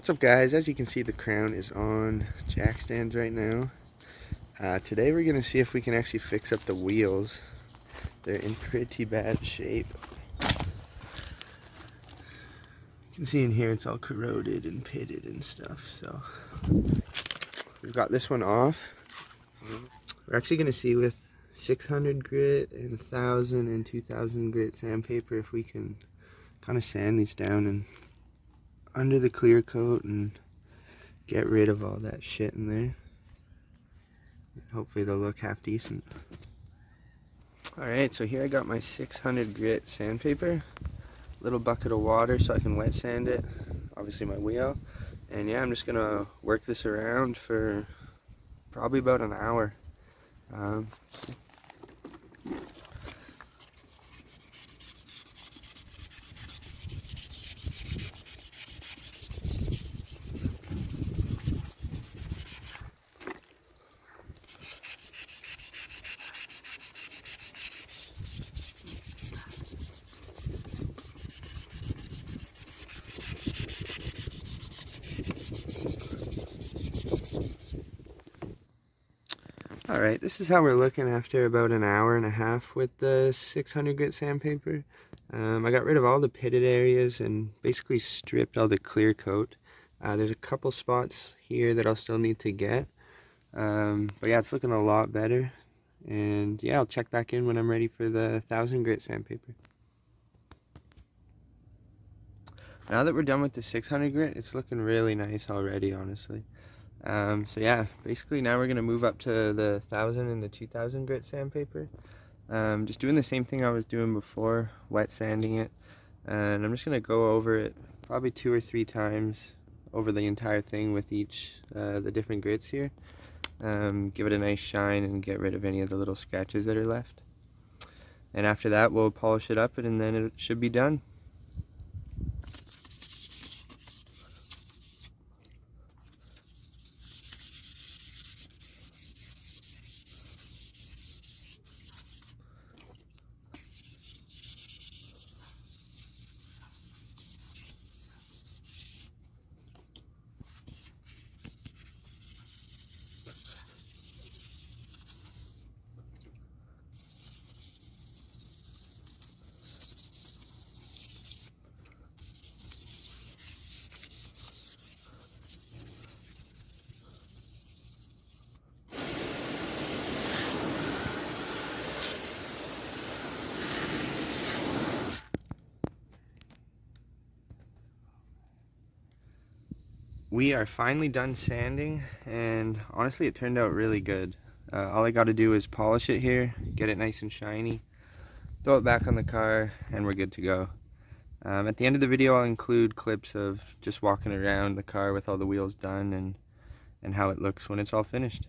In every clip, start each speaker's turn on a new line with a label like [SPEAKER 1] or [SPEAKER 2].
[SPEAKER 1] What's up, guys? As you can see, the crown is on jack stands right now. Today we're going to see if we can actually fix up the wheels. They're in pretty bad shape. You can see in here it's all corroded and pitted and stuff. So we've got this one off. We're actually going to see with 600 grit and 1000 and 2000 grit sandpaper if we can kind of sand these down and under the clear coat and get rid of all that shit in there. Hopefully they'll look half decent. Alright, so here I got my 600 grit sandpaper, little bucket of water so I can wet sand it, obviously my wheel, and yeah, I'm just gonna work this around for probably about an hour. Alright, this is how we're looking after about an hour and a half with the 600 grit sandpaper. I got rid of all the pitted areas and basically stripped all the clear coat. There's a couple spots here that I'll still need to get. But yeah, it's looking a lot better. And yeah, I'll check back in when I'm ready for the 1000 grit sandpaper. Now that we're done with the 600 grit, it's looking really nice already, honestly. So yeah, basically now we're going to move up to the 1000 and the 2000 grit sandpaper. Just doing the same thing I was doing before, wet sanding it. And I'm just going to go over it probably 2 or 3 times over the entire thing with each, the different grits here. Give it a nice shine and get rid of any of the little scratches that are left. And after that we'll polish it up and then it should be done. We are finally done sanding, and honestly it turned out really good. All I got to do is polish it here, get it nice and shiny, throw it back on the car, and we're good to go. At the end of the video I'll include clips of just walking around the car with all the wheels done and how it looks when it's all finished.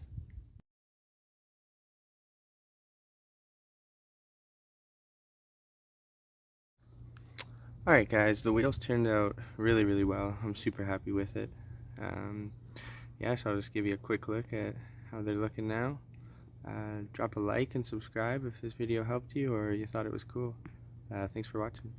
[SPEAKER 1] Alright guys, the wheels turned out really well. I'm super happy with it. Yeah, so I'll just give you a quick look at how they're looking now. Drop a like and subscribe if this video helped you or you thought it was cool. Thanks for watching.